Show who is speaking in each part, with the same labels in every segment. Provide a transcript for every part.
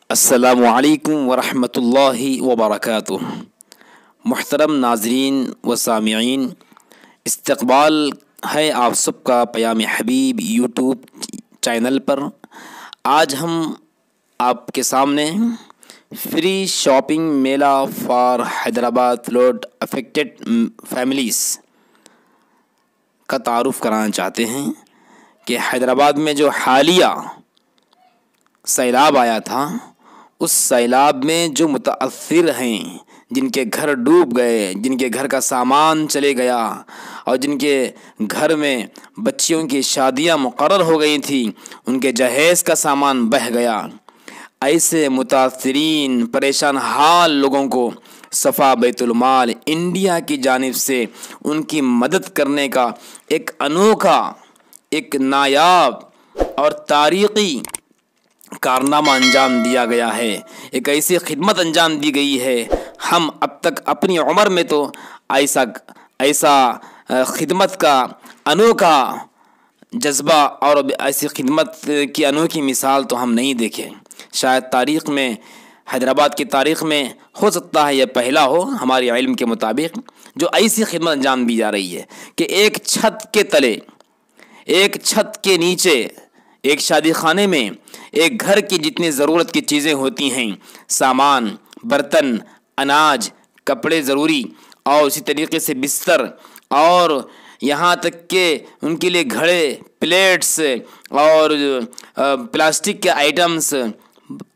Speaker 1: अस्सलामुअलैकुम वरहमतुल्लाहि वबरकातुह। मुहतरम नाज़रीन व सामिईन, इस्तक़बाल है आप सबका पयाम हबीब यूट्यूब चैनल पर। आज हम आपके सामने free shopping Mela for Hyderabad flood affected families का तारुफ़ कराना चाहते हैं कि हैदराबाद में जो हालिया सैलाब आया था, उस सैलाब में जो मुताअस्सिर हैं, जिनके घर डूब गए, जिनके घर का सामान चले गया और जिनके घर में बच्चियों की शादियां मुकर्रर हो गई थी, उनके जहेज़ का सामान बह गया। ऐसे मुताअस्सिरीन परेशान हाल लोगों को सफ़ा बैतुल माल इंडिया की जानिब से उनकी मदद करने का एक अनोखा, एक नायाब और तारीख़ी कारनामा अंजाम दिया गया है। एक ऐसी खिदमत अंजाम दी गई है, हम अब तक अपनी उम्र में तो ऐसा ऐसा खिदमत का अनोखा जज्बा और ऐसी खिदमत की अनोखी मिसाल तो हम नहीं देखे। शायद तारीख़ में, हैदराबाद की तारीख़ में हो सकता है यह पहला हो हमारे इल्म के मुताबिक, जो ऐसी खिदमत अंजाम दी जा रही है कि एक छत के तले, एक छत के नीचे, एक शादी खाने में एक घर की जितनी ज़रूरत की चीज़ें होती हैं, सामान, बर्तन, अनाज, कपड़े ज़रूरी और उसी तरीके से बिस्तर और यहाँ तक के उनके लिए घड़े, प्लेट्स और प्लास्टिक के आइटम्स,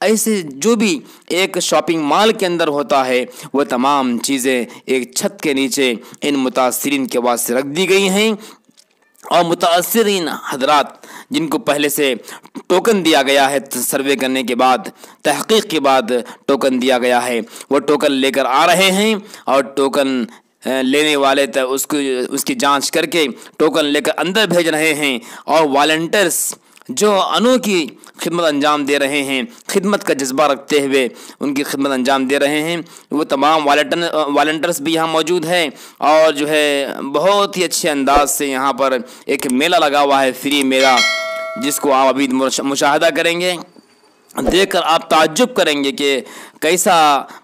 Speaker 1: ऐसे जो भी एक शॉपिंग मॉल के अंदर होता है, वह तमाम चीज़ें एक छत के नीचे इन मुताअस्सिरीन के वास्ते रख दी गई हैं। और मुताअस्सिरीन हज़रात जिनको पहले से टोकन दिया गया है, सर्वे करने के बाद, तहक़ीक़ के बाद टोकन दिया गया है, वो टोकन लेकर आ रहे हैं और टोकन लेने वाले तक उसकी जांच करके टोकन लेकर अंदर भेज रहे हैं। और वॉलंटियर्स जो अनोखी खिदमत अंजाम दे रहे हैं, खिदमत का जज्बा रखते हुए उनकी खिदमत अंजाम दे रहे हैं, वो तमाम वॉलंटियर्स भी यहाँ मौजूद हैं। और जो है बहुत ही अच्छे अंदाज से यहाँ पर एक मेला लगा हुआ है, फ्री मेला, जिसको आप अभी मुशाहदा करेंगे। देखकर आप ताज्जुब करेंगे कि कैसा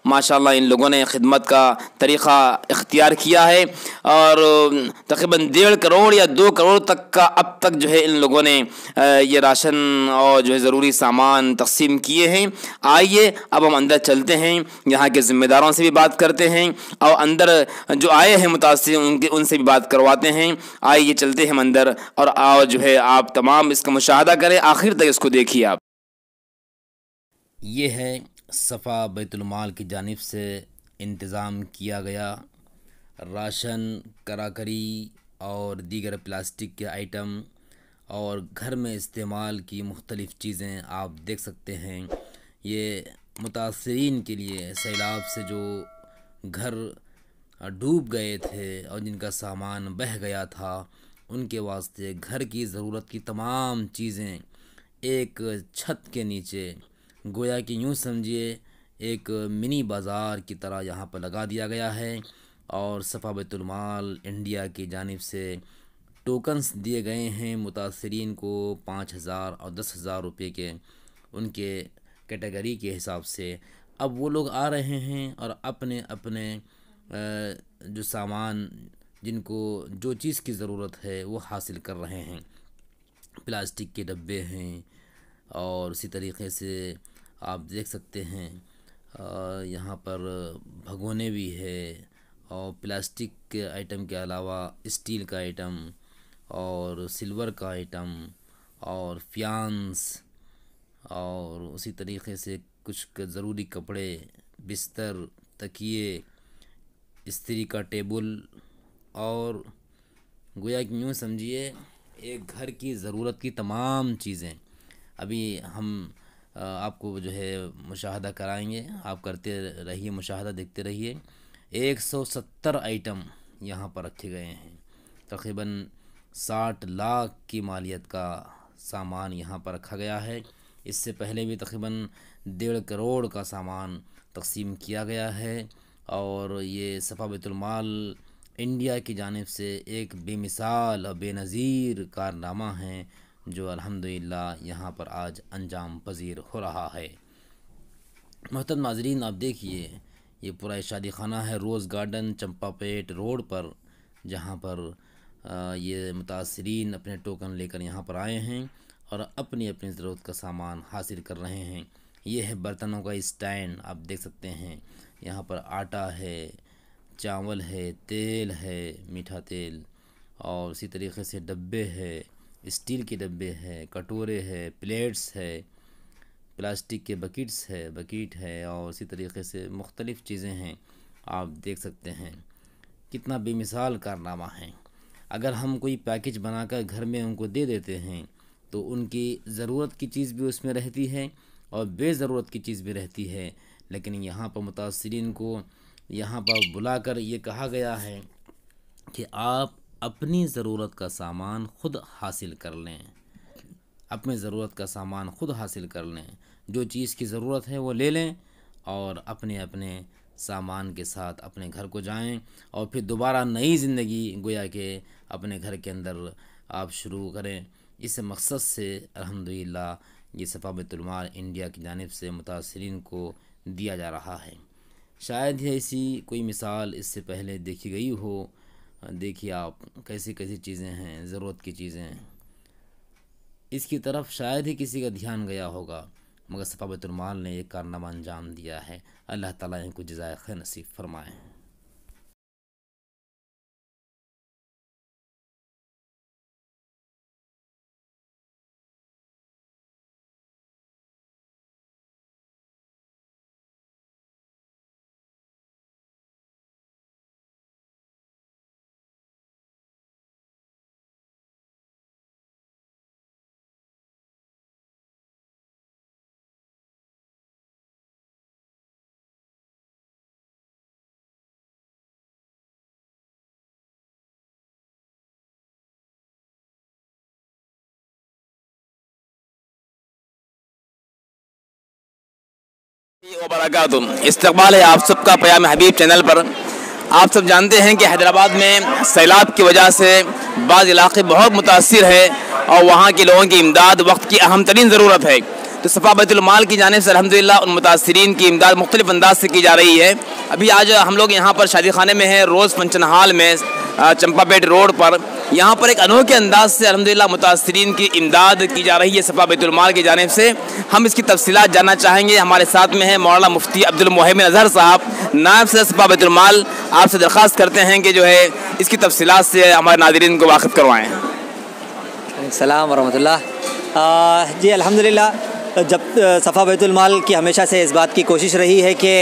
Speaker 1: माशाल्लाह इन लोगों ने खिदमत का तरीक़ा इख्तियार किया है। और तकरीबन 1.5 करोड़ या 2 करोड़ तक का अब तक जो है इन लोगों ने ये राशन और जो है ज़रूरी सामान तक़सीम किए हैं। आइए अब हम अंदर चलते हैं, यहाँ के ज़िम्मेदारों से भी बात करते हैं और अंदर जो आए हैं मुताअस्सिर उनसे भी बात करवाते हैं। आइए चलते हैं हम अंदर और जो है आप तमाम इसका मुशाहदा करें, आखिर तक इसको देखिए आप। ये है सफ़ा बैतुल माल की जानिब से इंतज़ाम किया गया राशन, कराकरी और दीगर प्लास्टिक के आइटम और घर में इस्तेमाल की मुख्तलिफ़ चीज़ें आप देख सकते हैं। ये मुताअस्सिरीन के लिए, सैलाब से जो घर डूब गए थे और जिनका सामान बह गया था, उनके वास्ते घर की ज़रूरत की तमाम चीज़ें एक छत के नीचे, गोया कि यूँ समझिए एक मिनी बाज़ार की तरह यहाँ पर लगा दिया गया है। और सफ़ा बैतुल माल इंडिया की जानिब से टोकन्स दिए गए हैं मुताअस्सिरीन को 5,000 और 10,000 रुपये के, उनके कैटेगरी के हिसाब से। अब वो लोग आ रहे हैं और अपने अपने जो सामान, जिनको जो चीज़ की ज़रूरत है वो हासिल कर रहे हैं। प्लास्टिक के डब्बे हैं और उसी तरीक़े से आप देख सकते हैं यहाँ पर भगोने भी है और प्लास्टिक के आइटम के अलावा स्टील का आइटम और सिल्वर का आइटम और फ्यान्स और उसी तरीक़े से कुछ ज़रूरी कपड़े, बिस्तर, तकिए, इस्त्री का टेबल और गोया कि यूँ समझिए एक घर की ज़रूरत की तमाम चीज़ें अभी हम आपको जो है मुशाहदा कराएंगे। आप करते रहिए, मुशाहदा देखते रहिए। 170 आइटम यहाँ पर रखे गए हैं। तकरीबन 60 लाख की मालियत का सामान यहाँ पर रखा गया है। इससे पहले भी तकरीबन 1.5 करोड़ का सामान तक़सीम किया गया है। और ये सफ़ा बैतुल माल इंडिया की जानिब से एक बेमिसाल और बेनज़ीर कारनामा है जो अल्हम्दुलिल्लाह यहाँ पर आज अंजाम पजीर हो रहा है। मोहतरम नाज़रीन, आप देखिए ये पूरा शादी खाना है रोज़ गार्डन चंपापेट रोड पर, जहाँ पर ये मुतासरीन अपने टोकन लेकर यहाँ पर आए हैं और अपनी अपनी ज़रूरत का सामान हासिल कर रहे हैं। ये है बर्तनों का स्टैंड, आप देख सकते हैं। यहाँ पर आटा है, चावल है, तेल है, मीठा तेल, और इसी तरीके से डब्बे है, स्टील के डब्बे है, कटोरे है, प्लेट्स है, प्लास्टिक के बकीट है और इसी तरीके से मुख्तलिफ़ चीज़ें हैं। आप देख सकते हैं कितना बेमिसाल कारनामा है। अगर हम कोई पैकेज बनाकर घर में उनको दे देते हैं तो उनकी ज़रूरत की चीज़ भी उसमें रहती है और बेज़रूरत की चीज़ भी रहती है। लेकिन यहाँ पर मुतासरीन को यहाँ पर बुलाकर ये कहा गया है कि आप अपनी ज़रूरत का सामान ख़ुद हासिल कर लें, अपनी ज़रूरत का सामान ख़ुद हासिल कर लें, जो चीज़ की ज़रूरत है वो ले लें और अपने अपने सामान के साथ अपने घर को जाएं और फिर दोबारा नई ज़िंदगी गोया के अपने घर के अंदर आप शुरू करें। इस मकसद से अल्हम्दुलिल्लाह ये सफ़ा बैतुल माल इंडिया की जानिब से मुतासरीन को दिया जा रहा है। शायद ही ऐसी कोई मिसाल इससे पहले देखी गई हो। देखिए आप कैसी कैसी चीज़ें हैं, ज़रूरत की चीज़ें, इसकी तरफ शायद ही किसी का ध्यान गया होगा, मगर सफ़ा बैतुल माल ने एक कारनामा अंजाम दिया है। अल्लाह ताला इनको जज़ाए खैर नसीब फरमाए। वबरकातुहू। इस्तक़बाल है आप सबका पयाम हबीब चैनल पर। आप सब जानते हैं कि हैदराबाद में सैलाब की वजह से बाज़ इलाके बहुत मुतासिर है और वहाँ के लोगों की इमदाद वक्त की अहम तरीन ज़रूरत है। तो सफ़ा बैतुल माल की जानिब से अल्हम्दुलिल्लाह उन मुतासिरीन की इमदाद मुख्तलिफ़ अंदाज से की जा रही है। अभी आज हम लोग यहाँ पर शादी खाने में हैं, रोज़ फंक्शन हॉल में, चंपापेट रोड पर। यहाँ पर एक अनोखे अंदाज से अल्हम्दुलिल्लाह मुतासिरीन की इमदाद की जा रही है सफ़ा बैतुल माल की जानिब से। हम इसकी तफसीलात जानना चाहेंगे। हमारे साथ में है मौलाना मुफ्ती अब्दुल मोहम्मद अज़हर साहब, नायब सदर सफ़ा बैतुल माल। आपसे दरख्वास्त करते हैं कि जो है इसकी तफसीलात से हमारे नाज़रीन को वाकिफ़ करवाएँ।
Speaker 2: अस्सलाम वरहमतुल्लाह। जी अल्हम्दुलिल्लाह, जब सफ़ा बैतुल माल की हमेशा से इस बात की कोशिश रही है कि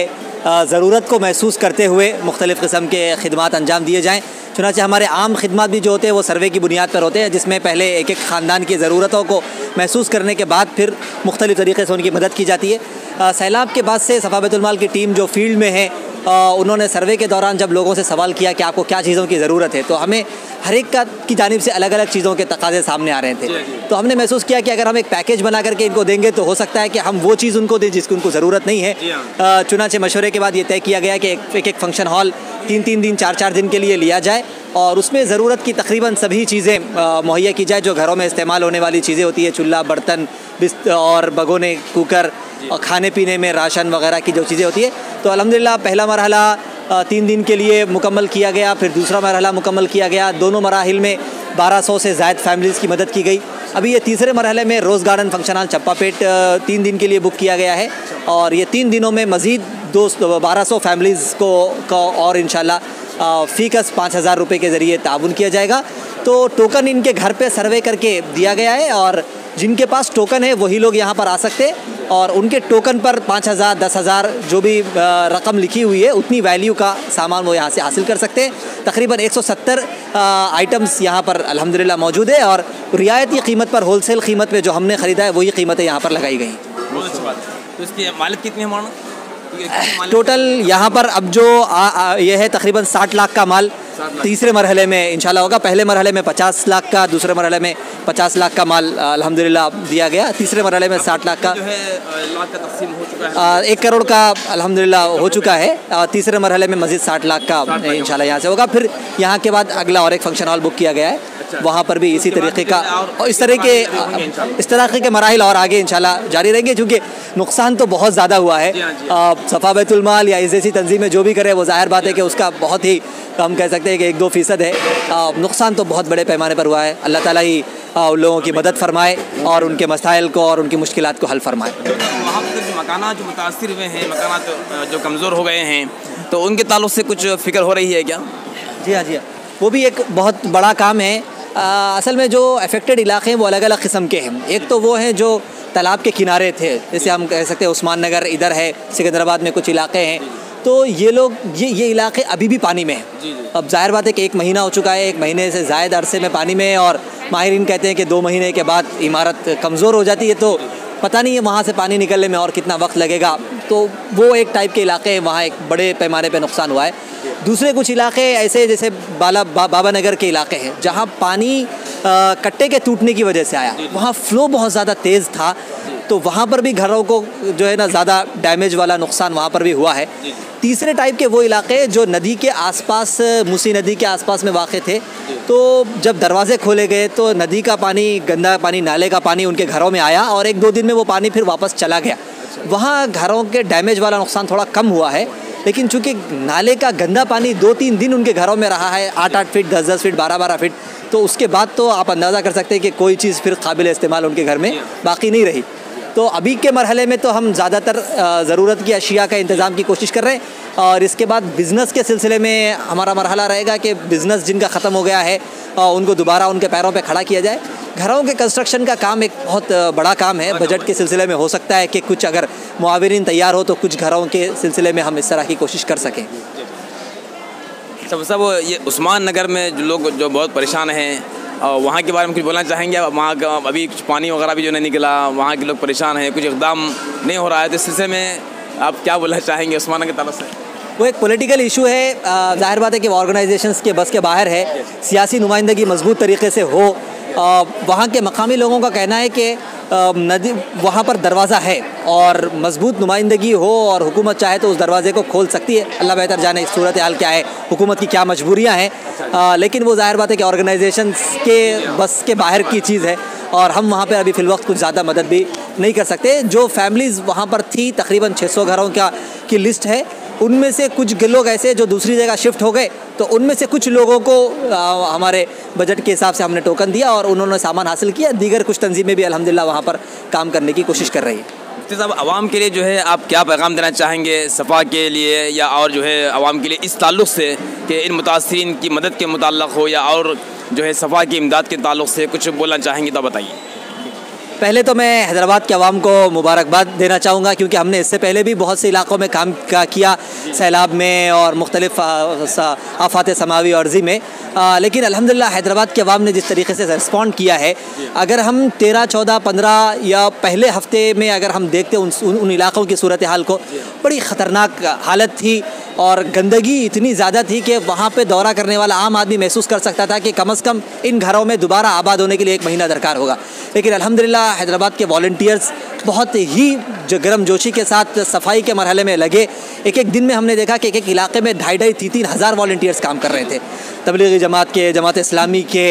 Speaker 2: ज़रूरत को महसूस करते हुए मुख्तलिफ़ किस्म के खिदमात अंजाम दिए जाएँ। चुनांचे हमारे आम खिदमात भी जो होते हैं वो सर्वे की बुनियाद पर होते हैं, जिसमें पहले एक एक ख़ानदान की ज़रूरतों को महसूस करने के बाद फिर मुख्तलिफ़ तरीक़े से उनकी मदद की जाती है। सैलाब के बाद से सफ़ा बैतुल माल की टीम जो फील्ड में है, उन्होंने सर्वे के दौरान जब लोगों से सवाल किया कि आपको क्या चीज़ों की ज़रूरत है, तो हमें हर एक की जानिब से अलग अलग चीज़ों के तकाज़े सामने आ रहे थे। तो हमने महसूस किया कि अगर हम एक पैकेज बना करके इनको देंगे तो हो सकता है कि हम वो चीज़ उनको दें जिसकी उनको ज़रूरत नहीं है। चुनांचे मशवरे के बाद ये तय किया गया कि एक फंक्शन हॉल 3-3 दिन 4-4 दिन के लिए लिया जाए और उसमें ज़रूरत की तकरीबन सभी चीज़ें मुहैया की जाए जो घरों में इस्तेमाल होने वाली चीज़ें होती है, चूल्हा, बर्तन, और भगोने, कुकर और खाने पीने में राशन वगैरह की जो चीज़ें होती है। तो अल्हम्दुलिल्लाह पहला मरहला 3 दिन के लिए मुकम्मल किया गया, फिर दूसरा मरहला मुकम्मल किया गया। दोनों मराहिल में 1200 से ज़ायद फैमिलीज़ की मदद की गई। अभी ये तीसरे मरहले में rose garden function hall Champapet 3 दिन के लिए बुक किया गया है और ये 3 दिनों में मज़ीद 1200 फैमिलीज़ को और इंशाल्लाह फ़ीकस 5000 रुपये के ज़रिए ताउन किया जाएगा। तो टोकन इनके घर पे सर्वे करके दिया गया है और जिनके पास टोकन है वही लोग यहाँ पर आ सकते हैं और उनके टोकन पर 5000, 10,000 जो भी रकम लिखी हुई है उतनी वैल्यू का सामान वो यहाँ से हासिल कर सकते हैं। तकरीबन 170 आइटम्स यहाँ पर अल्हम्दुलिल्लाह मौजूद है और रियायती कीमत पर, होलसेल कीमत पे जो हमने ख़रीदा है वही कीमतें यहाँ पर लगाई गई।
Speaker 1: बहुत अच्छी बात। तो इसकी मालिक कितनी है?
Speaker 2: टोटल यहाँ पर अब जो ये है तकरीबन 60 लाख का माल तीसरे मरहले में इंशाल्लाह होगा। पहले मरहले में 50 लाख का, दूसरे मरहले में 50 लाख का माल अल्हम्दुलिल्लाह दिया गया। तीसरे मरहले में 60 लाख का
Speaker 1: जो है लाख का तकसीम हो चुका है,
Speaker 2: 1 करोड़ का अल्हम्दुलिल्लाह हो चुका है। तीसरे मरहले में मज़ीद 60 लाख का इंशाल्लाह यहाँ से होगा। फिर यहाँ के बाद अगला और एक फंक्शन हॉल बुक किया गया है, वहाँ पर भी इसी तरीके का और इस तरह के मराहिल और आगे इंशाल्लाह जारी रहेंगे, क्योंकि नुकसान तो बहुत ज़्यादा हुआ है। सफ़ा बैतुल माल या इस जैसी तंजीमें जो भी करे वो ज़ाहिर बात है कि उसका बहुत ही हम कह सकते हैं कि 1-2% है। नुकसान तो बहुत बड़े पैमाने पर हुआ है। अल्लाह ताला ही उन लोगों की मदद फरमाए और उनके मसाइल को और उनकी मुश्किलात को हल फरमाए।
Speaker 1: वहाँ पर जो मकानात जो मुतासिर हुए हैं, मकानात जो कमज़ोर हो गए हैं, तो उनके ताल्लुक से कुछ फ़िक्र हो रही है क्या?
Speaker 2: जी हाँ, जी हाँ, वो भी एक बहुत बड़ा काम है। असल में जो अफेक्टेड इलाके हैं वो अलग अलग किस्म के हैं। एक तो वो हैं जो तालाब के किनारे थे, जैसे हम कह सकते हैं उस्मान नगर इधर है, सिकंदराबाद में कुछ इलाके हैं, तो ये लोग ये इलाके अभी भी पानी में हैं। अब जाहिर बात है कि 1 महीना हो चुका है, 1 महीने से ज़ायद अरसे में पानी में, और माहिरीन कहते हैं कि 2 महीने के बाद इमारत कमज़ोर हो जाती है, तो पता नहीं है वहाँ से पानी निकलने में और कितना वक्त लगेगा। तो वो एक टाइप के इलाके हैं, वहाँ एक बड़े पैमाने पे नुकसान हुआ है। दूसरे कुछ इलाके ऐसे जैसे बाबा नगर के इलाके हैं जहाँ पानी कट्टे के टूटने की वजह से आया, वहाँ फ़्लो बहुत ज़्यादा तेज़ था, तो वहाँ पर भी घरों को जो है ना ज़्यादा डैमेज वाला नुकसान वहाँ पर भी हुआ है। तीसरे टाइप के वो इलाके जो नदी के आसपास, मूसी नदी के आसपास में वाक़ थे, तो जब दरवाज़े खोले गए तो नदी का पानी, गंदा पानी, नाले का पानी उनके घरों में आया और 1-2 दिन में वो पानी फिर वापस चला गया। वहाँ घरों के डैमेज वाला नुकसान थोड़ा कम हुआ है, लेकिन चूँकि नाले का गंदा पानी 2-3 दिन उनके घरों में रहा है, 8-8 फीट, 10-10 फीट, 12-12 फीट, तो उसके बाद तो आप अंदाज़ा कर सकते हैं कि कोई चीज़ फिर काबिल इस्तेमाल उनके घर में बाकी नहीं रही। तो अभी के मरहले में तो हम ज़्यादातर ज़रूरत की अशिया का इंतज़ाम की कोशिश कर रहे हैं, और इसके बाद बिज़नेस के सिलसिले में हमारा मरहला रहेगा कि बिज़नेस जिनका ख़त्म हो गया है उनको दोबारा उनके पैरों पे खड़ा किया जाए। घरों के कंस्ट्रक्शन का काम एक बहुत बड़ा काम है। बजट के सिलसिले में हो सकता है कि कुछ अगर मुआविरीन तैयार हो तो कुछ घरों के सिलसिले में हम इस तरह की कोशिश कर सकें।
Speaker 1: सब ये उस्मान नगर में जो लोग जो बहुत परेशान हैं, वहाँ के बारे में कुछ बोलना चाहेंगे? वहाँ का अभी कुछ पानी वगैरह भी जो नहीं निकला, वहाँ के लोग परेशान हैं, कुछ इक़दाम नहीं हो रहा है, तो इस सिलसिले में आप क्या बोलना चाहेंगे उस्मान नगर के ताल्लुक से?
Speaker 2: वो एक पॉलिटिकल इशू है। ज़ाहिर बात है कि ऑर्गेनाइजेशंस के बस के बाहर है। सियासी नुमाइंदगी मजबूत तरीके से हो। वहाँ के मकामी लोगों का कहना है कि नदी वहाँ पर दरवाज़ा है और मजबूत नुमाइंदगी हो और हुकूमत चाहे तो उस दरवाज़े को खोल सकती है। अल्लाह बेहतर जाने इस सूरत हाल क्या है, हुकूमत की क्या मजबूरियाँ हैं, लेकिन वो ज़ाहिर बात है कि ऑर्गेनाइजेशंस के बस के बाहर की चीज़ है और हम वहाँ पर अभी फ़िलवक्त कुछ ज़्यादा मदद भी नहीं कर सकते। जो फैमिलीज़ वहाँ पर थी, तकरीबन 600 घरों की लिस्ट है, उनमें से कुछ लोग ऐसे जो दूसरी जगह शिफ्ट हो गए, तो उनमें से कुछ लोगों को हमारे बजट के हिसाब से हमने टोकन दिया और उन्होंने सामान हासिल किया। दीगर कुछ तंजीमें भी अल्हम्दुलिल्लाह वहाँ पर काम करने की कोशिश कर रही है।
Speaker 1: मुफ्ती साहब, आवाम के लिए जो है आप क्या पैगाम देना चाहेंगे सफ़ा के लिए या और जो है आवाम के लिए इस ताल्लुक़ से कि इन मुतासिरीन की मदद के मुताल्लिक़ हो या और जो है सफ़ा की इमदाद के ताल्लुक़ से कुछ बोलना चाहेंगे तो बताइए।
Speaker 2: पहले तो मैं हैदराबाद के अवाम को मुबारकबाद देना चाहूँगा, क्योंकि हमने इससे पहले भी बहुत से इलाक़ों में काम किया, सैलाब में और मुख्तलिफ़ आफ़ात समावी अर्ज़ी में, लेकिन अल्हम्दुलिल्लाह हैदराबाद के अवाम ने जिस तरीके से रिस्पॉन्ड किया है, अगर हम 13, 14, 15 या पहले हफ्ते में अगर हम देखते उन इलाक़ों की सूरत हाल को, बड़ी ख़तरनाक हालत थी और गंदगी इतनी ज़्यादा थी कि वहाँ पे दौरा करने वाला आम आदमी महसूस कर सकता था कि कम से कम इन घरों में दोबारा आबाद होने के लिए 1 महीना दरकार होगा। लेकिन अल्हम्दुलिल्लाह हैदराबाद के वॉलंटियर्स बहुत ही जो गर्मजोशी के साथ सफाई के मरहले में लगे। एक दिन में हमने देखा कि एक इलाके में 2,500-3,000 हज़ार वॉलंटियर्स काम कर रहे थे। तबलीगी जमात के, जमात इस्लामी के,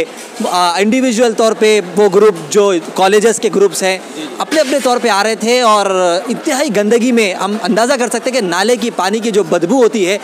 Speaker 2: इंडिविजुअल तौर पे वो ग्रुप जो कॉलेजेस के ग्रुप्स हैं अपने अपने तौर पे आ रहे थे और इंतहाई गंदगी में हम अंदाज़ा कर सकते हैं कि नाले की पानी की जो बदबू होती है,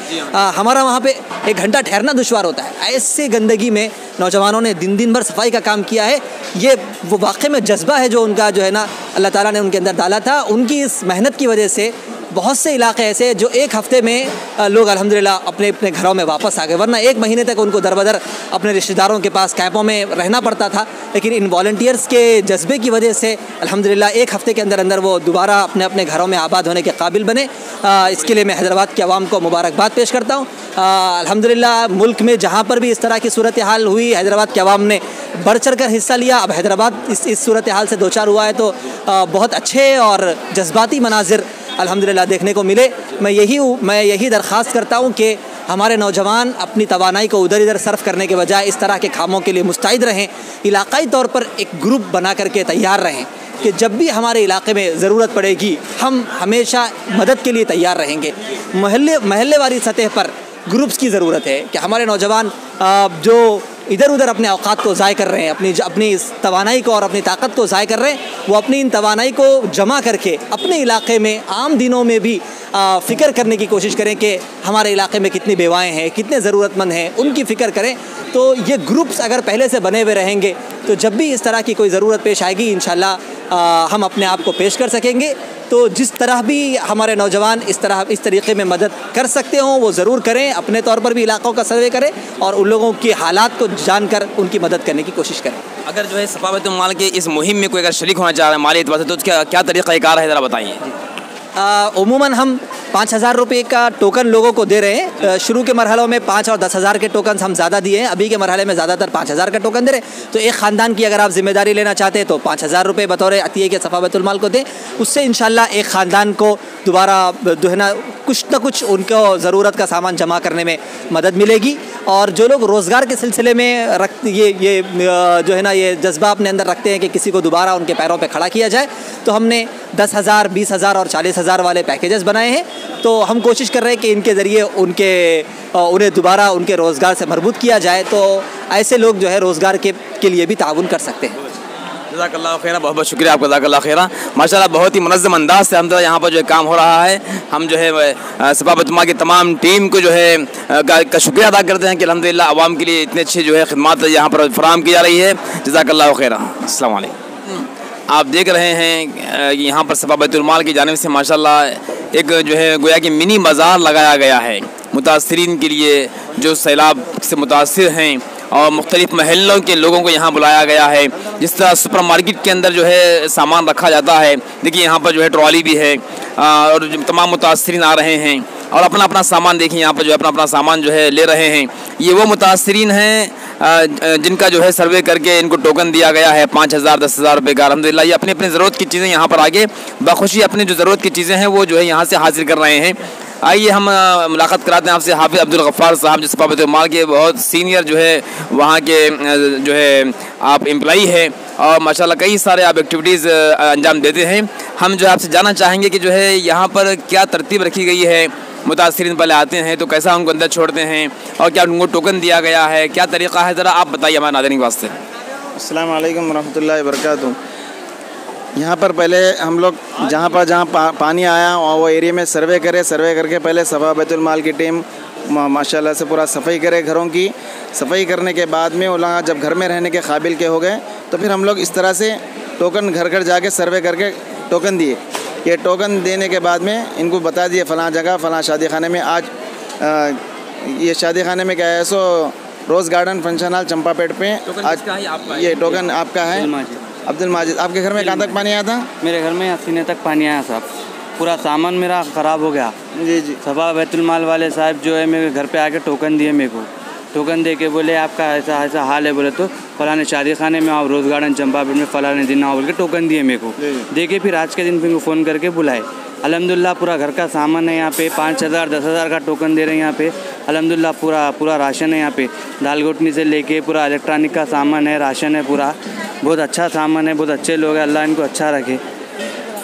Speaker 2: हमारा वहाँ पे 1 घंटा ठहरना दुश्वार होता है। ऐसे गंदगी में नौजवानों ने दिन भर सफाई का काम किया है। ये वो वाकई में जज्बा है जो उनका जो है ना अल्लाह ताला ने उनके अंदर डाला था। उनकी इस मेहनत की वजह से बहुत से इलाके ऐसे जो 1 हफ़्ते में लोग अल्हम्दुलिल्लाह अपने अपने घरों में वापस आ गए, वरना 1 महीने तक उनको दर-बदर अपने रिश्तेदारों के पास कैंपों में रहना पड़ता था। लेकिन इन वॉलंटियर्स के जज्बे की वजह से अल्हम्दुलिल्लाह 1 हफ़्ते के अंदर अंदर वो दोबारा अपने अपने घरों में आबाद होने के काबिल बने। इसके लिए मैं हैदराबाद के अवाम को मुबारकबाद पेश करता हूँ। अल्हम्दुलिल्लाह मुल्क में जहाँ पर भी इस तरह की सूरत हाल हुई, हैदराबाद के अवाम ने बढ़ चढ़ कर हिस्सा लिया। अब हैदराबाद इस सूरत हाल से 2-4 हुआ है तो बहुत अच्छे और जज्बाती मनाजिर अल्हम्दुलिल्लाह देखने को मिले। मैं यही दरख्वास्त करता हूँ कि हमारे नौजवान अपनी तवानाई को उधर इधर सर्फ करने के बजाय इस तरह के कामों के लिए मुस्तैद रहें, इलाक़ाई तौर पर एक ग्रुप बना करके तैयार रहें कि जब भी हमारे इलाके में ज़रूरत पड़ेगी हम हमेशा मदद के लिए तैयार रहेंगे। महल्ले वाली सतह पर ग्रुप्स की ज़रूरत है कि हमारे नौजवान जो इधर उधर अपने औकात को ज़ाय कर रहे हैं, अपनी इस तवानाई को और अपनी ताकत को ज़ाय कर रहे हैं, वो अपनी इन तवानाई को जमा करके अपने इलाके में आम दिनों में भी फ़िक्र करने की कोशिश करें कि हमारे इलाके में कितनी बेवाएँ हैं, कितने ज़रूरतमंद हैं, उनकी फ़िक्र करें। तो ये ग्रुप्स अगर पहले से बने हुए रहेंगे तो जब भी इस तरह की कोई ज़रूरत पेश आएगी इंशाल्लाह हम अपने आप को पेश कर सकेंगे। तो जिस तरह भी हमारे नौजवान इस तरीक़े में मदद कर सकते हों वो ज़रूर करें, अपने तौर पर भी इलाक़ों का सर्वे करें और उन लोगों के हालात को जानकर उनकी मदद करने की कोशिश करें।
Speaker 1: अगर जो है सफा बैतुल माल के इस मुहिम में कोई अगर शरीक होना चाह रहा है माली एतबार से, तो उसका क्या तरीक़ाकार है, ज़रा बताइए।
Speaker 2: उमूमन हम 5,000 रुपये का टोकन लोगों को दे रहे हैं। शुरू के मरहलों में 5 और 10,000 के टोकन हम ज़्यादा दिए हैं, अभी के मरहले में ज़्यादातर 5,000 का टोकन दे रहे हैं। तो एक ख़ानदान की अगर आप ज़िम्मेदारी लेना चाहते हैं तो 5,000 रुपये बतौर अतिये के सफ़ा बैतुल माल को दें, उससे इंशाल्लाह एक ख़ानदान को दोबारा जो है ना कुछ न कुछ उनको ज़रूरत का सामान जमा करने में मदद मिलेगी। और जो लोग रोज़गार के सिलसिले में ये जो है ना ये जज्बा अपने अंदर रखते हैं कि किसी को दोबारा उनके पैरों पे खड़ा किया जाए, तो हमने 10,000, 20,000 और 40,000 वाले पैकेजेस बनाए हैं। तो हम कोशिश कर रहे हैं कि इनके ज़रिए उन्हें दोबारा उनके रोज़गार से मरबूत किया जाए, तो ऐसे लोग जो है रोज़गार के लिए भी ताउन कर सकते हैं।
Speaker 1: जज़ाकल्लाह खैरा, बहुत बहुत शुक्रिया आपका, जज़ाकल्लाह खैरा। माशाल्लाह बहुत ही मुनज़्ज़म अंदाज़ से हम यहाँ पर जो है काम हो रहा है। हम जो है सफ़ा बैतुल माल की तमाम टीम को जो है का शुक्रिया अदा करते हैं कि अल्हम्दुलिल्लाह आवाम के लिए इतने अच्छे जो है खिदमत यहाँ पर फराहम की जा रही है। जज़ाकल्लाह खैरा। अस्सलाम वालेकुम। आप देख रहे हैं यहाँ पर सफ़ा बैतुल माल की जानिब से माशाल्लाह एक जो है गोया कि मिनी बाज़ार लगाया गया है मुतासिरीन के लिए, जो सैलाब से मुतासिर हैं, और मुख्तलिफ़ महल्लों के लोगों को यहाँ बुलाया गया है। जिस तरह सुपर मार्केट के अंदर जो है सामान रखा जाता है, देखिए यहाँ पर जो है ट्रॉली भी है और जो तमाम मुतासिरीन आ रहे हैं और अपना अपना सामान देखिए यहाँ पर जो है अपना सामान जो है ले रहे हैं। ये वो मुतासिरीन हैं जिनका जो है सर्वे करके इनको टोकन दिया गया है 5,000, 10,000 रुपये का। अल्हम्दुलिल्लाह ये अपनी अपनी ज़रूरत की चीज़ें यहाँ पर आगे बखुशी अपनी जो ज़रूरत की चीज़ें हैं वो जो है यहाँ से हासिल कर रहे हैं। आइए हम मुलाकात कराते हैं आपसे हाफिज़ अब्दुल गफ़्फ़ार साहब, जो सफ़ा बैतुल माल के बहुत सीनियर जो है वहाँ के जो है आप एम्प्लॉई हैं और माशाल्लाह कई सारे आप एक्टिविटीज़ अंजाम देते हैं। हम जो है आपसे जानना चाहेंगे कि जो है यहाँ पर क्या तरतीब रखी गई है, मुतासिरीन पहले आते हैं तो कैसा उनको अंदर छोड़ते हैं और क्या उनको टोकन दिया गया है, क्या तरीक़ा है, ज़रा आप बताइए हमारे नाज़रीन के वास्ते।
Speaker 3: अस्सलाम वालेकुम रहमतुल्लाहि व बरकातुहू। यहाँ पर पहले हम लोग जहाँ पानी आया और वो एरिया में सर्वे करके पहले सफ़ा बैतुल माल की टीम माशाल्लाह से पूरा सफाई करे, घरों की सफाई करने के बाद में वो लोग जब घर में रहने के काबिल के हो गए तो फिर हम लोग इस तरह से टोकन घर घर जाके सर्वे करके टोकन दिए। ये टोकन देने के बाद में इनको बता दिए फ़लाँ जगह फ़लाँ शादी खाने में आज ये शादी खाने में क्या है so rose garden function hall Champapet पे आज ये टोकन आपका है। अब्दुल माजिद, आपके घर में कहाँ तक पानी आया था?
Speaker 4: मेरे घर में सीने तक पानी आया साहब, पूरा सामान मेरा ख़राब हो गया।
Speaker 3: जी जी।
Speaker 4: सफ़ा बैतुल माल वाले साहब जो है मेरे घर पे आके टोकन दिए मेरे को, टोकन दे के बोले आपका ऐसा ऐसा हाल है, बोले तो फ़लाने शादी खाने में आओ, रोज़ गार्डन चंपापेट में फ़लाने दिन आओ बोल के टोकन दिए मेरे को। दे के फिर आज के दिन फिर फ़ोन करके बुलाए। अल्हम्दुलिल्लाह पूरा घर का सामान है यहाँ पे, 5,000, 10,000 का टोकन दे रहे हैं यहाँ पे। अल्हम्दुलिल्लाह पूरा राशन है यहाँ पे, दाल घोटनी से लेके पूरा इलेक्ट्रॉनिक का सामान है, राशन है, पूरा बहुत अच्छा सामान है, बहुत अच्छे लोग हैं, अल्लाह इनको अच्छा रखे।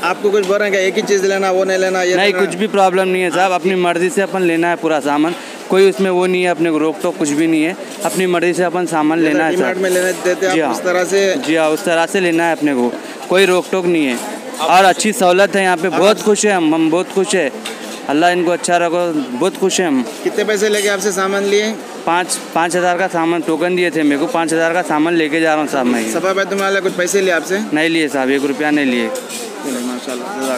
Speaker 3: आपको कुछ बोल रहे हैं कि एक ही चीज़ लेना, वो नहीं लेना? ये
Speaker 4: नहीं, कुछ भी प्रॉब्लम नहीं है साहब, अपनी मर्ज़ी से अपन लेना है पूरा सामान, कोई उसमें वो नहीं है, अपने को रोक टोक कुछ भी नहीं है, अपनी मर्ज़ी से अपन सामान लेना है साहब।
Speaker 3: में लेने देते हैं उस तरह से?
Speaker 4: जी हाँ, उस तरह से लेना है अपने को, कोई रोक टोक नहीं है और अच्छी सहूलत है यहाँ पे। बहुत खुश है हम बहुत खुश है, अल्लाह इनको अच्छा रखो, बहुत खुश है हम।
Speaker 3: कितने पैसे लेके आपसे सामान लिए?
Speaker 4: 5,000 का सामान टोकन दिए थे मेरे को, 5,000 का सामान लेके जा रहा हूँ साहब मैं।
Speaker 3: सफ़ा बैतुल माल कुछ पैसे लिए आपसे?
Speaker 4: नहीं लिए साहब, 1 रुपया नहीं लिए।
Speaker 3: माशाल्लाह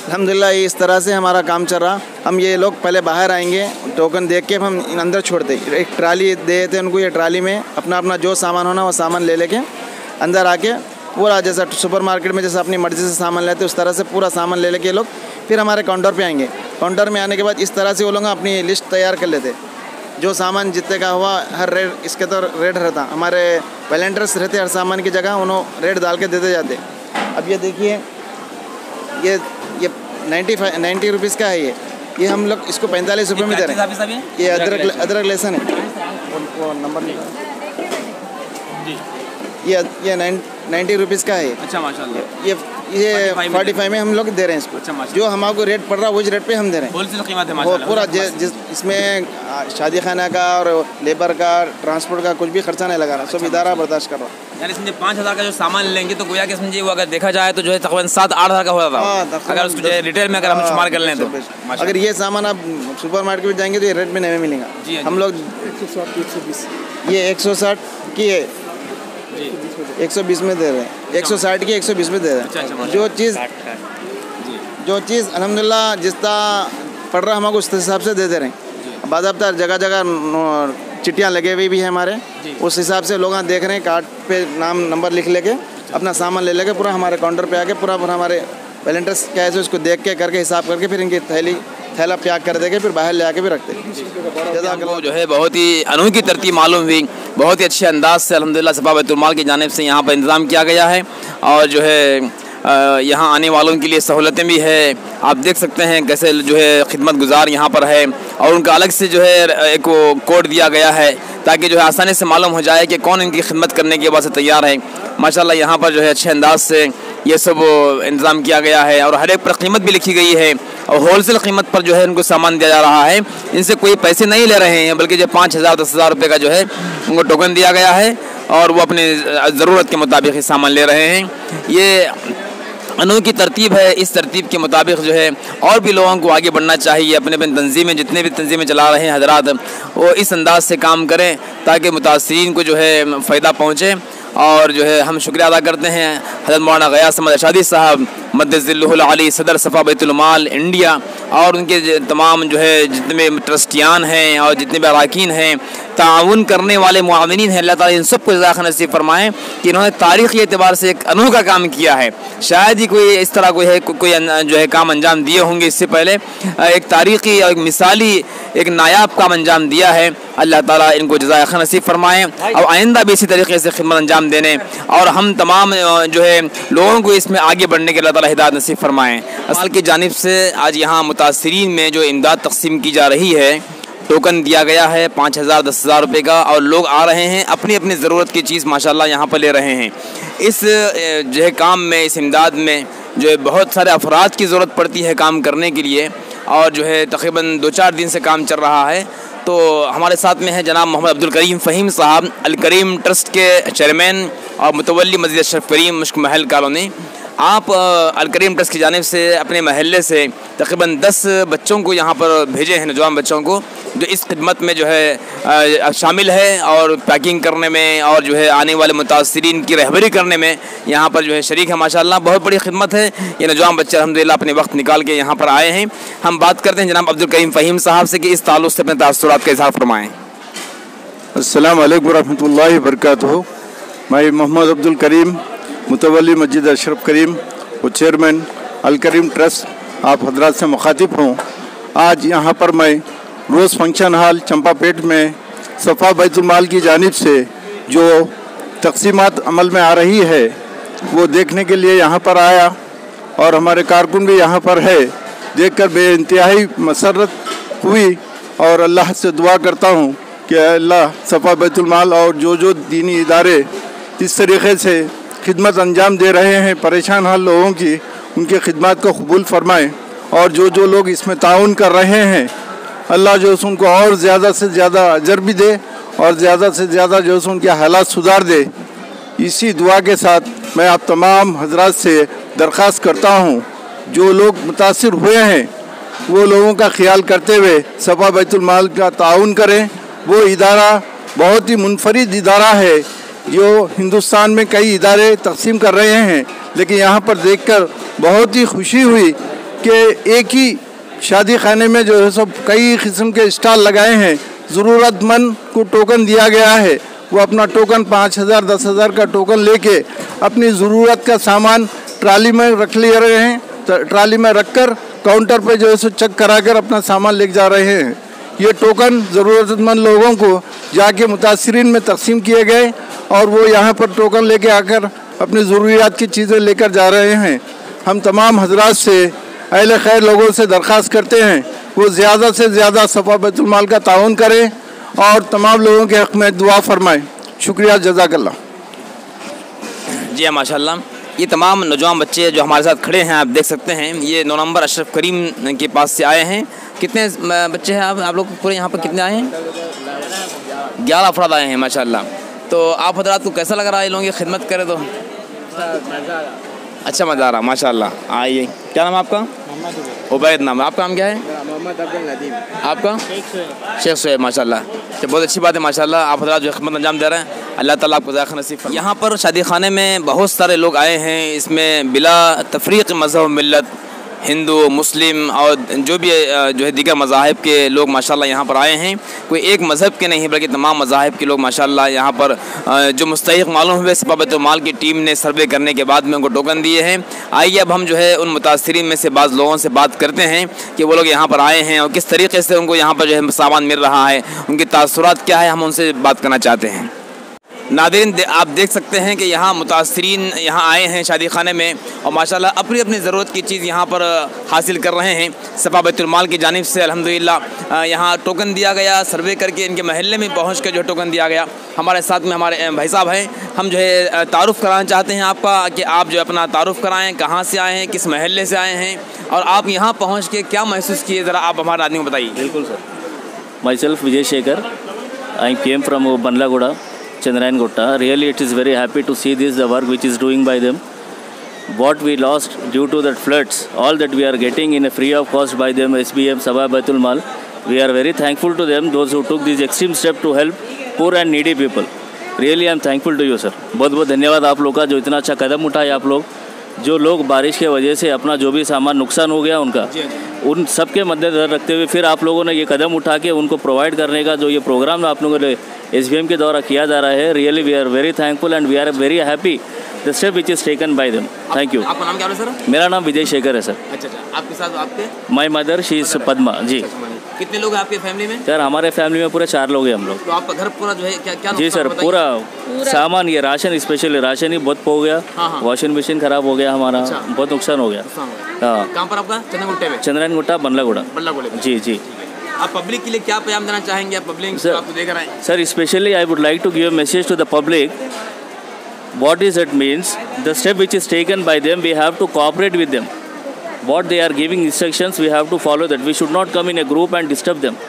Speaker 3: अल्हम्दुलिल्लाह इस तरह से हमारा काम चल रहा। हम ये लोग पहले बाहर आएंगे, टोकन देख के हम अंदर छोड़ते, एक ट्राली दे देते उनको, ये ट्राली में अपना जो सामान होना वो सामान ले लेके अंदर आके पूरा जैसा सुपर मार्केट में जैसा अपनी मर्ज़ी से सामान लेते उस तरह से पूरा सामान ले लेके लोग फिर हमारे काउंटर पे आएंगे। काउंटर में आने के बाद इस तरह से वो लोग अपनी लिस्ट तैयार कर लेते, जो सामान जितने का हुआ हर रेट इसके तो रेट रहता, हमारे वॉलंटियर्स रहते हर सामान की जगह उन्होंने रेट डाल के देते जाते। अब ये देखिए ये 90 रुपीज़ का है, ये हम लोग इसको 45 रुपये में दे रहे हैं। ये अदरक लहसुन है, वो नंबर ये 90 रुपीज़ का है।
Speaker 1: अच्छा माशाल्लाह।
Speaker 3: ये 45 में हम लोग दे रहे हैं इसको।
Speaker 1: अच्छा माशाल्लाह।
Speaker 3: जो हमको रेट पड़ रहा है उस रेट पे हम दे रहे हैं।
Speaker 1: होलसेल कीमत है
Speaker 3: वो
Speaker 1: माशाल्लाह।
Speaker 3: पूरा जिस इसमें शादी खाना का और लेबर का ट्रांसपोर्ट का कुछ भी खर्चा नहीं लगा रहा, सब इदारा बर्दाश्त कर रहा।
Speaker 1: यानी समझे 5,000 का जो सामान लेंगे तो गोया कि समझिए वो अगर देखा जाए तो जो है तकरीबन 7-8 हज़ार का हो जाता है अगर उसको जो है रिटेल में अगर हम शुमार कर लें तो।
Speaker 3: अगर ये सामान आप सुपर मार्केट में जाएंगे तो ये रेट में नहीं मिलेगा। हम लोग ये 160 की है, 120 में दे रहे हैं, 160 की 120 में दे रहे हैं। जो चीज़ अल्हम्दुलिल्लाह जितना पड़ रहा हमको उस हिसाब से दे रहे हैं। बाज़ाब्ता जगह जगह चिट्ठियाँ लगे हुई भी हैं हमारे, उस हिसाब से लोग देख रहे हैं, कार्ड पे नाम नंबर लिख लेके अपना सामान ले लेके पूरा हमारे काउंटर पे आके पूरा हमारे वॉलंटियर्स क्या है उसको देख के करके हिसाब करके फिर इनकी थैला पैक कर देके फिर बाहर ले आके भी रखते हैं।
Speaker 1: जो है बहुत ही अनोखी तरतीब मालूम हुई, बहुत ही अच्छे अंदाज से अल्हम्दुलिल्लाह सफा बैतुल माल की जानिब से यहाँ पर इंतज़ाम किया गया है और जो है यहाँ आने वालों के लिए सहूलतें भी है। आप देख सकते हैं कैसे जो है खिदमत गुजार यहाँ पर है और उनका अलग से जो है एक कोड दिया गया है ताकि जो है आसानी से मालूम हो जाए कि कौन इनकी खिदमत करने के बाद से तैयार है। माशाल्लाह यहाँ पर जो है अच्छे अंदाज से ये सब इंतज़ाम किया गया है और हर एक पर कीमत भी लिखी गई है और होलसेल कीमत पर जो है उनको सामान दिया जा रहा है। इनसे कोई पैसे नहीं ले रहे हैं बल्कि जो 5,000-10,000 रुपये का जो है उनको टोकन दिया गया है और वो अपने ज़रूरत के मुताबिक ही सामान ले रहे हैं। ये अनोखी तरतीब है। इस तरतीब के मुताबिक जो है और भी लोगों को आगे बढ़ना चाहिए। अपने अपने तंजीमें जितने भी तंजीमें चला रहे हैं हजरात वो इस अंदाज से काम करें ताकि मुतासरीन को जो है फ़ायदा पहुँचे। और जो है हम शुक्रिया अदा करते हैं हज़रत मौलाना गयास अहमद अरशादी साहब मद्दज़िल्लुहुल अली सदर सफ़ा बैतुल माल इंडिया और उनके तमाम जो है जितने ट्रस्टियान हैं और जितने भी अरकान हैं ताउन करने वाले मुआविनीन हैं, अल्लाह ताला इन सबको जज़ा ख़ैर नसीब फरमाएँ कि इन्होंने तारीख़ी एतबार से एक अनोखा काम किया है। शायद ही कोई इस तरह कोई जो है काम अंजाम दिए होंगे इससे पहले। एक तारीख़ी और एक मिसाली एक नायाब काम अंजाम दिया है। अल्लाह ताला इनको जज़ा ख़ैर नसीब फरमाएँ और आइंदा भी इसी तरीके से खिदमत अंजाम देने और हम तमाम जो है लोगों को इसमें आगे बढ़ने के अल्लाह ताला हिदायत नसीब फरमाएँ। असल की जानिब से आज यहाँ मुतासरीन में जो इमदाद तकसीम की जा रही है, टोकन दिया गया है 5,000-10,000 रुपये का और लोग आ रहे हैं अपनी अपनी ज़रूरत की चीज़ माशाल्लाह यहाँ पर ले रहे हैं। इस जो है काम में, इस इमदाद में जो है बहुत सारे अफराद की ज़रूरत पड़ती है काम करने के लिए और जो है तकरीबन 2-4 दिन से काम चल रहा है। तो हमारे साथ में है जनाब मोहम्मद अब्दुल करीम फ़हीम साहब, अल करीम ट्रस्ट के चेयरमैन और मुतवल्ली मस्जिद अशरफ करीम मुश्क महल कॉलोनी। आप अल करीम ट्रस्ट की जानिब से अपने महल्ले से तकरीबन 10 बच्चों को यहाँ पर भेजे हैं, नौजवान बच्चों को जो इस खिदमत में जो है शामिल है और पैकिंग करने में और जो है आने वाले मुतासरीन की रहबरी करने में यहाँ पर जो है शरीक है। माशाल्लाह बहुत बड़ी खिदमत है। ये नौजवान बच्चे अल्हम्दुलिल्लाह अपने वक्त निकाल के यहाँ पर आए हैं। हम बात करते हैं जनाब अब्दुल करीम फ़हीम साहब से कि इस ताल्लुक़ से अपने तासुरात का इज़हार फरमाएँ।
Speaker 5: अस्सलामु अलैकुम वरहमतुल्लाहि वबरकातुहू। मैं मोहम्मद अब्दुल करीम मुतवल्ली मस्जिद अशरफ करीम और चेयरमैन अल करीम ट्रस्ट आप हजरात से मुखातिब हूँ। आज यहाँ पर मैं रोज़ फंक्शन हॉल चंपापेट में सफ़ा बैतुल माल की जानिब से जो तक़सीमात अमल में आ रही है वो देखने के लिए यहाँ पर आया और हमारे कारकुन भी यहाँ पर है। देखकर बेइंतहाई मसरत हुई और अल्लाह से दुआ करता हूँ कि अल्लाह सफ़ा बैतुल माल और जो दीनी इदारे इस तरीक़े से खिदमत अंजाम दे रहे हैं परेशान हाल लोगों की, उनके खिदमत को कबूल फरमाएँ और जो लोग इसमें ताउन कर रहे हैं अल्लाह जो है उनको और ज़्यादा से ज़्यादा अजर भी दे और ज़्यादा से ज़्यादा जो है उनके हालात सुधार दे। इसी दुआ के साथ मैं आप तमाम हजरात से दरख्वास्त करता हूँ जो लोग मुतासिर हुए हैं वो लोगों का ख्याल करते हुए सफ़ा बैतुल माल का ताउन करें। वो इदारा बहुत ही मुनफरिद इदारा है जो हिंदुस्तान में कई इदारे तकसीम कर रहे हैं, लेकिन यहाँ पर देखकर बहुत ही खुशी हुई कि एक ही शादी खाने में जो है सब कई किस्म के स्टॉल लगाए हैं। ज़रूरतमंद को टोकन दिया गया है, वो अपना टोकन 5,000-10,000 का टोकन लेके अपनी ज़रूरत का सामान ट्राली में रख ले रहे हैं। ट्राली में रखकर काउंटर पे जो है सो चेक कराकर अपना सामान ले जा रहे हैं। ये टोकन ज़रूरतमंद लोगों को जाके मुतासरीन में तकसीम किए गए और वो यहाँ पर टोकन लेके आकर अपनी ज़रूरियात की चीज़ें लेकर जा रहे हैं। हम तमाम हजरात से अहले खैर लोगों से दरख्वास्त करते हैं वो ज़्यादा से ज़्यादा सफ़ा बैतुल माल का ताउन करें और तमाम लोगों के हक़ में दुआ फरमाएं। शुक्रिया, जज़ाकल्लाह।
Speaker 1: जी हाँ, माशाल्लाह। ये तमाम नौजवान बच्चे जो हमारे साथ खड़े हैं, आप देख सकते हैं, ये 9 नंबर अशरफ करीम के पास से आए हैं। कितने बच्चे हैं आप लोग पूरे यहाँ पर कितने आए हैं? 11 अफराद आए हैं माशाल्लाह। तो आप हज़रात को कैसा लग रहा है ये लोगों की खिदमत करें तो? अच्छा मज़ा आ रहा, माशाल्लाह। आइए, क्या नाम है आपका? उबैद नाम है। आपका नाम क्या है?
Speaker 3: मोहम्मद अब्दुल नदीम।
Speaker 1: आपका? शेख सोहेब, माशाल्लाह। तो बहुत अच्छी बात है माशाल्लाह, आप हज़रात जो खिदमत अंजाम दे रहे हैं, अल्लाह ताला आपको ज़ायक़ा नसीब फरमाए। यहाँ पर शादी खाने में बहुत सारे लोग आए हैं, इसमें बिला तफरीक़ मज़हब मिल्लत, हिंदू मुस्लिम और जो भी जो है दीगर मज़ाहिब के लोग माशाल्लाह यहाँ पर आए हैं। कोई एक मज़हब के नहीं बल्कि तमाम मज़ाहिब के लोग माशाल्लाह यहाँ पर जो मुस्तहिक़ मालूम हुए सफ़ा बैतुल माल की टीम ने सर्वे करने के बाद में उनको टोकन दिए हैं। आइए अब हम जो है उन मुतासिरीन में से बाज़ लोगों से बात करते हैं कि वो लोग यहाँ पर आए हैं और किस तरीके से उनको यहाँ पर जो है सामान मिल रहा है, उनके तासुरात क्या है, हम उनसे बात करना चाहते हैं। नाज़रीन, आप देख सकते हैं कि यहाँ मुतासिरीन यहाँ आए हैं शादी खाने में और माशाल्लाह अपनी अपनी ज़रूरत की चीज़ यहाँ पर हासिल कर रहे हैं। सफ़ा बैतुल माल की जानिब से अल्हम्दुलिल्लाह यहाँ टोकन दिया गया, सर्वे करके इनके महल्ले में पहुँच कर जो टोकन दिया गया। हमारे साथ में हमारे भाई साहब हैं, हम जो है तारुफ़ कराना चाहते हैं आपका कि आप जो अपना तारुफ़ कराएँ, कहाँ से आए हैं, किस महल्ले से आए हैं और आप यहाँ पहुँच के क्या महसूस किए, ज़रा आप हमारे आदमी को बताइए।
Speaker 6: बिल्कुल sir. My self Vijay Shekhar, I came from Bandlaguda, Chandrayan Gutta. Really it is very happy to see this, the work which is doing by them. What we lost due to that floods, all that we are getting in a free of cost by them, SBM, Safaa Baitul Mal. We are very thankful to them, those who took this extreme step to help poor and needy people. Really I am thankful to you sir. बहुत बहुत धन्यवाद आप लोग का जो इतना अच्छा कदम उठाए आप लोग। जो लोग बारिश के वजह से अपना जो भी सामान नुकसान हो गया उनका, उन सब के मद्देनज़र रखते हुए फिर आप लोगों ने ये कदम उठा के उनको प्रोवाइड करने का जो ये प्रोग्राम आप लोगों ने SBM के द्वारा किया जा रहा है, really we are very thankful and we are very happy the step which is taken by them. Thank you.
Speaker 1: आपका नाम क्या है सर?
Speaker 6: मेरा नाम विजय शेखर है सर।
Speaker 1: अच्छा, आपके साथ आपके?
Speaker 6: My mother she is Padma ji.
Speaker 1: कितने लोग हैं आपके फैमिली में?
Speaker 6: सर हमारे फैमिली में पूरे 4 लोग हैं हम लोग।
Speaker 1: तो आपका घर पूरा जो है क्या
Speaker 6: जी सर, पूरा सामान, ये राशन, स्पेशली राशन ही बहुत हो गया। वॉशिंग मशीन खराब हो गया हमारा। अच्छा। बहुत नुकसान हो गया। हाँ।
Speaker 1: कहाँ पर आपका? चंद्रगुट्टे में?
Speaker 6: चंद्रयान गुट्टा, बंदलागुड़ा। जी जी।
Speaker 1: आप पब्लिक के लिए क्या पैगाम देना चाहेंगे? आप पब्लिक आपको देख रहे हैं
Speaker 6: sir, specially I would like to give a message to the public. What is it means? The step which is taken by them, we have to cooperate with them. What they are giving instructions, we have to follow that. We should not come in a group and disturb them.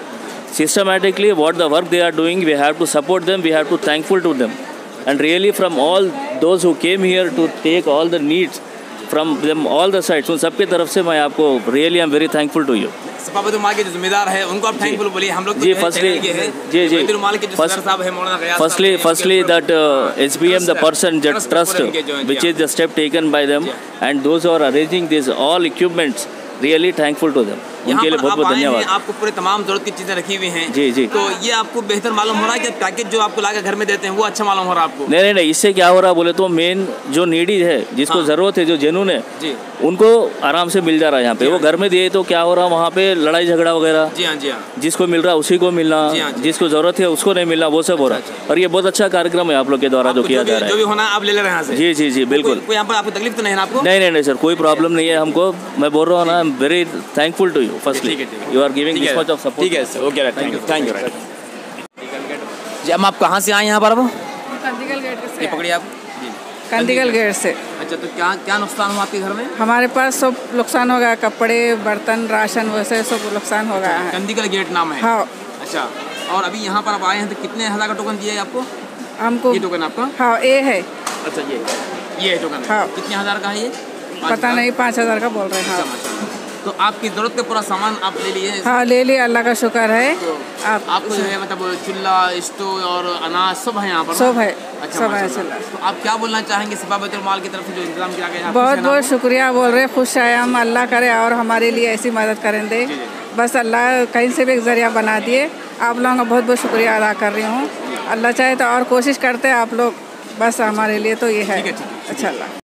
Speaker 6: Systematically, what the work they are doing, we have to support them. We have to thankful to them. And really, from all those who came here to take all the needs from them, all the sides, उन सबके तरफ से मैं आपको really I am very thankful to you.
Speaker 1: सफा बैतुल माल के जो जिम्मेदार है उनको आप थैंकफुल बोलिए। हम लोग
Speaker 6: जी फर्स्टली
Speaker 1: बैतुल माल के जो सदर साहब है मौलाना Ghiyas
Speaker 6: firstly that SBM the person that trust which is the step taken by them and those who are arranging this all equipments, really thankful to them. उनके लिए बहुत बहुत धन्यवाद।
Speaker 1: आपको पूरे तमाम जरूरत की चीज़ें रखी हुई हैं।
Speaker 6: जी जी।
Speaker 1: तो ये आपको बेहतर मालूम हो रहा है कि पैकेज जो आपको लाकर घर में देते हैं वो अच्छा मालूम हो रहा है आपको?
Speaker 6: नहीं नहीं, इससे क्या हो रहा है बोले तो मेन जो नीडी है, जिसको ज़रूरत है, जो जेन्युइन है, उनको आराम से मिल जा रहा है यहाँ पे। वो घर में दिए तो क्या हो रहा है, वहाँ पे लड़ाई झगड़ा वगैरह,
Speaker 1: जी हाँ जी हाँ,
Speaker 6: जिसको मिल रहा है उसी को मिलना, जिसको ज़रूरत है उसको नहीं मिलना, वो सब हो रहा है। और ये बहुत अच्छा कार्यक्रम है आप लोग के द्वारा जो किया जा रहा है।
Speaker 1: जो भी होना आप ले ले रहे हैं।
Speaker 6: जी जी जी बिल्कुल।
Speaker 1: कोई यहाँ पर आपको तकलीफ तो नहीं है आपको?
Speaker 6: नहीं नहीं नहीं सर, कोई प्रॉब्लम नहीं है हमको। मैं बोल रहा हूँ ना, I am very thankful to you firstly, you are giving this much of support.
Speaker 1: ठीक है सर, ओके, थैंक यू। जी हम आप कहाँ से आए यहाँ पर? अब
Speaker 7: कंदीगल गेट से
Speaker 1: पकड़िए आप।
Speaker 7: कंदीगल गेट से।
Speaker 1: अच्छा, तो क्या क्या नुकसान हुआ आपके घर में?
Speaker 7: हमारे पास सब नुकसान हो गया, कपड़े, बर्तन, राशन, वैसे सब नुकसान हो गया है।
Speaker 1: कंदीगल गेट नाम है?
Speaker 7: हाँ।
Speaker 1: अच्छा, और अभी यहाँ पर आप आए हैं तो कितने हज़ार का टोकन दिया है आपको?
Speaker 7: हमको
Speaker 1: ये टोकन आपका?
Speaker 7: हाँ, ये है।
Speaker 1: अच्छा, ये है टोकन?
Speaker 7: हाँ।
Speaker 1: कितने हज़ार का है ये?
Speaker 7: पता नहीं, 5000 का बोल रहे हैं। हाँ।
Speaker 1: तो आपकी ज़रूरत का पूरा सामान आप ले लिए?
Speaker 7: हाँ, ले लिए, अल्लाह का शुक्र है।
Speaker 1: तो आपको जो है मतलब चूल्हा, स्टोव और अनाज सब है यहाँ पर?
Speaker 7: सब है।
Speaker 1: अच्छा,
Speaker 7: सब है।
Speaker 1: तो आप क्या बोलना चाहेंगे सफा बैतुल माल की तरफ से जो इंतजाम किया गया है?
Speaker 7: बहुत बहुत शुक्रिया बोल रहे, खुश आए हम। अल्लाह करे और हमारे लिए ऐसी मदद करें दे। बस अल्लाह कहीं से भी एक ज़रिया बना दिए। आप लोगों का बहुत बहुत शुक्रिया अदा कर रही हूँ। अल्लाह चाहे तो और कोशिश करते हैं आप लोग, बस हमारे लिए तो ये है। अच्छा अल्लाह।